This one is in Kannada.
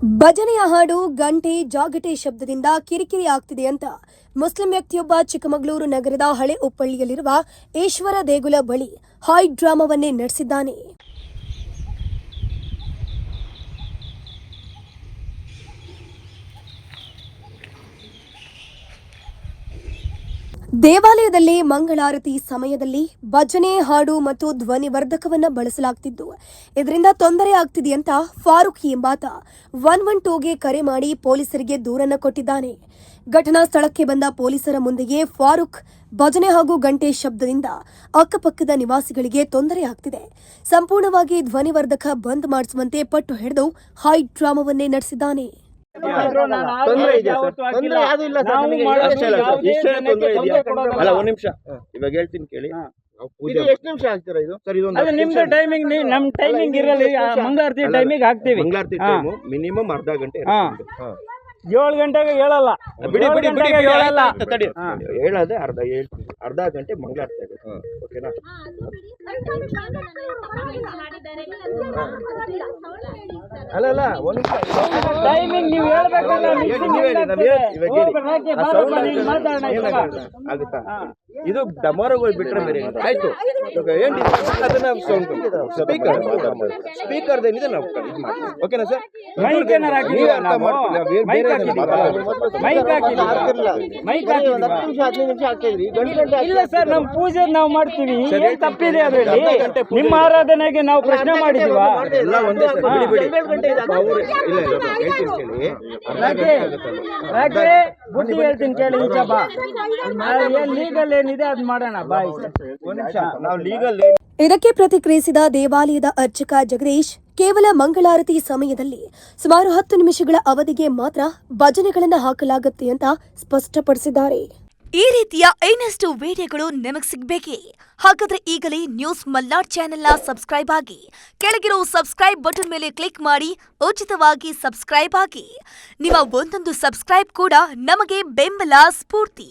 ಭಜನೆಯ ಹಾಡು ಗಂಟೆ ಜಾಗಟೆ ಶಬ್ದದಿಂದ ಕಿರಿಕಿರಿ ಆಗ್ತಿದೆ ಅಂತ ಮುಸ್ಲಿಂ ವ್ಯಕ್ತಿಯೊಬ್ಬ ಚಿಕ್ಕಮಗಳೂರು ನಗರದ ಹಳೆ ಉಪ್ಪಳ್ಳಿಯಲ್ಲಿರುವ ಈಶ್ವರ ದೇಗುಲ ಬಳಿ ಹಾಯ್ ಡ್ರಾಮಾವನ್ನೇ ನಡೆಸಿದ್ದಾನೆ. ದೇವಾಲಯದಲ್ಲಿ ಮಂಗಳಾರತಿ ಸಮಯದಲ್ಲಿ ಭಜನೆ ಹಾಡು ಮತ್ತು ಧ್ವನಿವರ್ಧಕವನ್ನು ಬಳಸಲಾಗುತ್ತಿದ್ದು ಇದರಿಂದ ತೊಂದರೆ ಆಗ್ತಿದೆ ಅಂತ ಫಾರೂಕ್ ಎಂಬಾತ 112ಗೆ ಕರೆ ಮಾಡಿ ಪೊಲೀಸರಿಗೆ ದೂರನ್ನು ಕೊಟ್ಟಿದ್ದಾನೆ. ಘಟನಾ ಸ್ಥಳಕ್ಕೆ ಬಂದ ಪೊಲೀಸರ ಮುಂದೆಯೇ ಫಾರೂಕ್ ಭಜನೆ ಹಾಗೂ ಗಂಟೆ ಶಬ್ದದಿಂದ ಅಕ್ಕಪಕ್ಕದ ನಿವಾಸಿಗಳಿಗೆ ತೊಂದರೆ ಆಗ್ತಿದೆ, ಸಂಪೂರ್ಣವಾಗಿ ಧ್ವನಿವರ್ಧಕ ಬಂದ್ ಮಾಡಿಸುವಂತೆ ಪಟ್ಟು ಹಿಡಿದು ಹಾಯ್ ಡ್ರಾಮಾವನ್ನೇ ನಡೆಸಿದ್ದಾನೆ. ತೊಂದರೆ ಇದೆಯಾ ಸರ್? ತೊಂದರೆ ಯಾವುದು ಇಲ್ಲ ಸರ್. ಅಲ್ಲ ಒಂದ್ ನಿಮಿಷ ಇವಾಗ ಹೇಳ್ತೀನಿ ಕೇಳಿ. ಇದು ಎಷ್ಟು ನಿಮಿಷ ಆಗ್ತೀರಾ ಇದು ಸರ್? ಇದೊಂದು ನಿಮ್ದು ಟೈಮಿಂಗ್ ನಮ್ ಟೈಮಿಂಗ್ ಇರಲಿ, ಮಂಗಳಾರತಿ ಟೈಮಿಗೆ ಹಾಕ್ತೀವಿ. ಮಂಗಳಾರತಿ ಟೈಮು ಮಿನಿಮಮ್ ಅರ್ಧ ಗಂಟೆ. 7 ಗಂಟೆಗೆ ಹೇಳಲ್ಲ, ಬಿಡಿ ಬಿಡಿ ಬಿಡಿ ಹೇಳಲ್ಲ, ತಡಿ ಹೇಳದೆ ಅರ್ಧ ಗಂಟೆ ಮಂಗಳಾರತಿ ಆಗುತ್ತೆ. ಓಕೆನಾ? ಅಲ್ಲ ಅಲ್ಲ ಒಂದ್ ನಿಮಿಷ ಟೈಮಿಂಗ್ ನೀವು ಹೇಳ್ಬೇಕಲ್ಲ. ಆಗುತ್ತಾ? ಇದು ಡಮೋರಾಗ ಹೋಗಿ ಬಿಟ್ರೆ ಬೇರೆ ಆಯ್ತು. ಏನ್ ಅದನ್ನ ಸ್ಪೀಕರ್ ಏನಿದೆ ನಾವು ಇದು ಮಾಡ್ತೀವಿ. ಓಕೆನಾ ಸರ್? ನೀವೇ ಅರ್ಥ ಮಾಡ್ತೀವಿ. ಇಲ್ಲ ಸರ್, ನಮ್ ಪೂಜೆ ನಾವು ಮಾಡ್ತೀವಿ. ಏನ್ ತಪ್ಪಿದೆ ಅದ್ರಲ್ಲಿ? ನಿಮ್ಮ ಆರಾಧನೆಗೆ ನಾವು ಪ್ರಶ್ನೆ ಮಾಡಿದೀವ? ಎಲ್ಲ ಒಂದೇ ಸರ್. ಬಿಡಿ ಬಿಡಿ ಹೇಳ್ತೀನಿ ಕೇಳಿ. ಯಾಕೆ ಬುದ್ಧಿ ಹೇಳ್ತೀನಿ ಕೇಳಿ. ಲೀಗಲ್ ಏನಿದೆ ಅದ್ ಮಾಡೋಣ ಬಾಯ್. ಒಂದ್ ನಿಮಿಷ ನಾವು ಲೀಗಲ್. ಇದಕ್ಕೆ ಪ್ರತಿಕ್ರಿಯಿಸಿದ ದೇವಾಲಯದ ಅರ್ಚಕ ಜಗದೀಶ್, ಕೇವಲ ಮಂಗಳಾರತಿ ಸಮಯದಲ್ಲಿ ಸುಮಾರು 10 ನಿಮಿಷಗಳ ಅವಧಿಗೆ ಮಾತ್ರ ಭಜನೆಗಳನ್ನು ಹಾಕಲಾಗುತ್ತೆ ಅಂತ ಸ್ಪಷ್ಟಪಡಿಸಿದ್ದಾರೆ. ಈ ರೀತಿಯ ಇನ್ನಷ್ಟು ವಿಡಿಯೋಗಳು ನಿಮಗೆ ಸಿಗಬೇಕೇ? ಹಾಗಾದ್ರೆ ಈಗಲೇ ನ್ಯೂಸ್ ಮಲ್ನಾಡ್ ಚಾನೆಲ್ನ ಸಬ್ಸ್ಕ್ರೈಬ್ ಆಗಿ, ಕೆಳಗಿರೋ ಸಬ್ಸ್ಕ್ರೈಬ್ ಬಟನ್ ಮೇಲೆ ಕ್ಲಿಕ್ ಮಾಡಿ ಉಚಿತವಾಗಿ ಸಬ್ಸ್ಕ್ರೈಬ್ ಆಗಿ. ನಿಮ್ಮ ಒಂದೊಂದು ಸಬ್ಸ್ಕ್ರೈಬ್ ಕೂಡ ನಮಗೆ ಬೆಂಬಲ, ಸ್ಫೂರ್ತಿ.